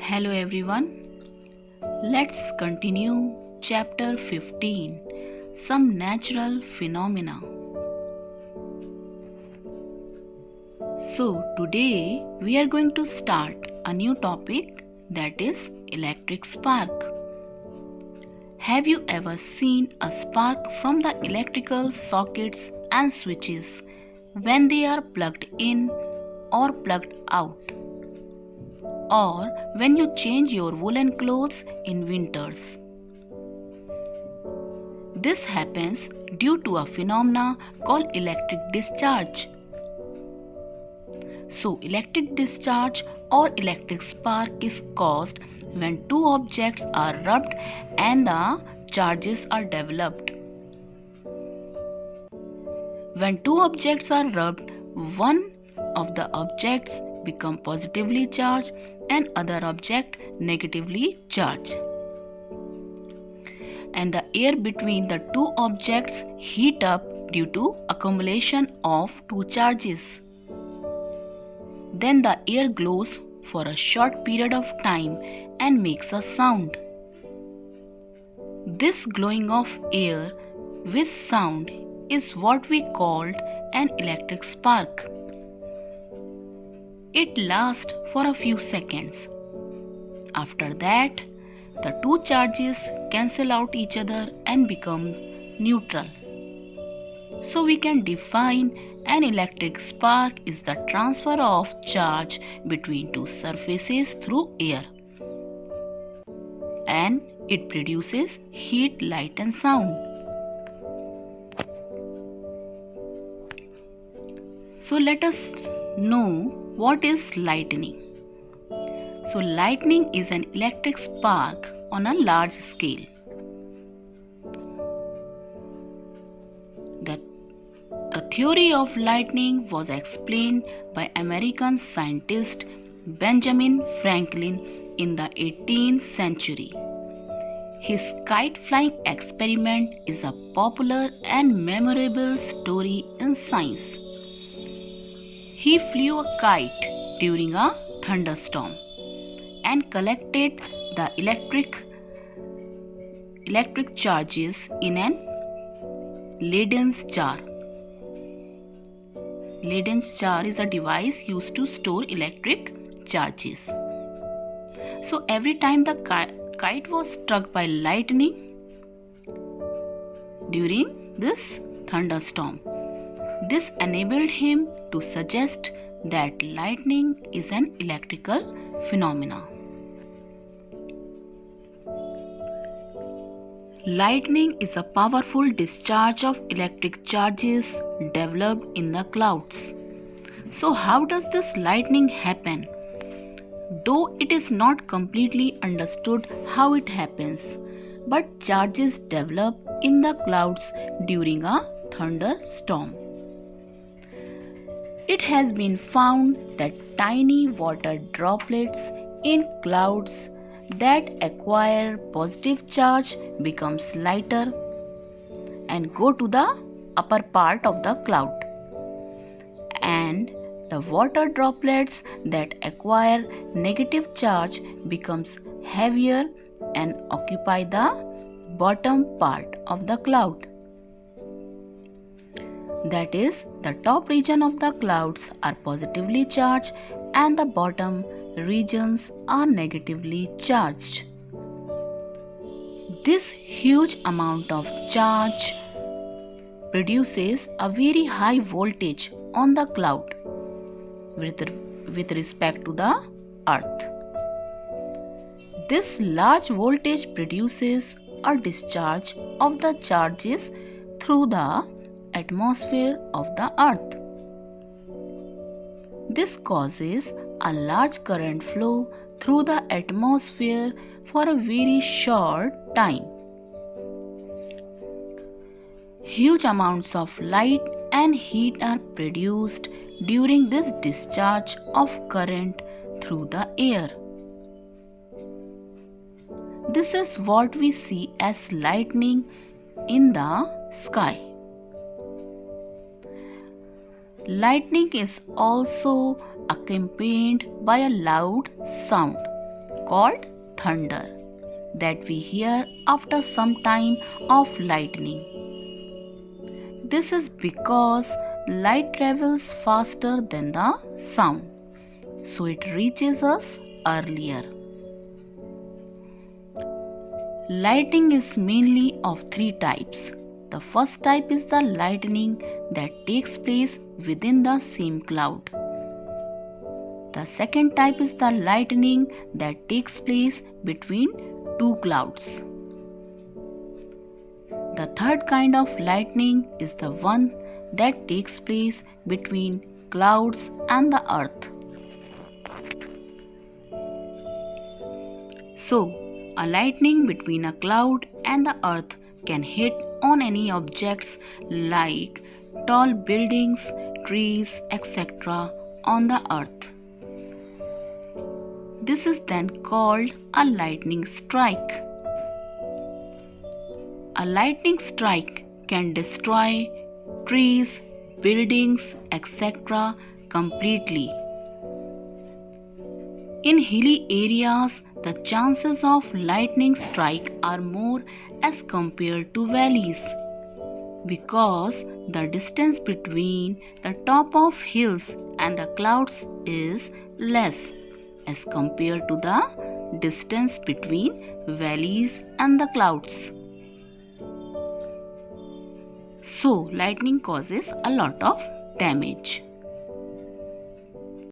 Hello everyone. Let's continue chapter 15, Some Natural Phenomena. So today we are going to start a new topic, that is electric spark. Have you ever seen a spark from the electrical sockets and switches when they are plugged in or plugged out? Or when you change your woolen clothes in winters? This happens due to a phenomena called electric discharge. So, electric discharge or electric spark is caused when two objects are rubbed and the charges are developed. When two objects are rubbed, one of the objects become positively charged and other object negatively charged. And the air between the two objects heat up due to accumulation of two charges. Then the air glows for a short period of time and makes a sound. This glowing of air with sound is what we called an electric spark. It lasts for a few seconds. After that, the two charges cancel out each other and become neutral. So we can define an electric spark is the transfer of charge between two surfaces through air. And it produces heat, light and sound. So let us know what is lightning. So lightning is an electric spark on a large scale. The theory of lightning was explained by American scientist Benjamin Franklin in the 18th century. His kite flying experiment is a popular and memorable story in science. He flew a kite during a thunderstorm and collected the electric charges in an Leyden's jar. Leyden's jar is a device used to store electric charges. So every time the kite was struck by lightning during this thunderstorm, this enabled him to suggest that lightning is an electrical phenomena. Lightning is a powerful discharge of electric charges developed in the clouds. So how does this lightning happen? Though it is not completely understood how it happens, but charges develop in the clouds during a thunderstorm. It has been found that tiny water droplets in clouds that acquire positive charge becomes lighter and go to the upper part of the cloud, and the water droplets that acquire negative charge becomes heavier and occupy the bottom part of the cloud. That is, the top region of the clouds are positively charged and the bottom regions are negatively charged. This huge amount of charge produces a very high voltage on the cloud with respect to the earth. This large voltage produces a discharge of the charges through the atmosphere of the earth. This causes a large current flow through the atmosphere for a very short time. Huge amounts of light and heat are produced during this discharge of current through the air. This is what we see as lightning in the sky. Lightning is also accompanied by a loud sound called thunder that we hear after some time of lightning. This is because light travels faster than the sound, so it reaches us earlier. Lightning is mainly of three types. The first type is the lightning that takes place within the same cloud. The second type is the lightning that takes place between two clouds. The third kind of lightning is the one that takes place between clouds and the earth. So, a lightning between a cloud and the earth can hit on any objects like tall buildings, trees, etc. on the earth. This is then called a lightning strike. A lightning strike can destroy trees, buildings, etc. completely. In hilly areas, the chances of lightning strike are more as compared to valleys because the distance between the top of hills and the clouds is less as compared to the distance between valleys and the clouds. So, lightning causes a lot of damage.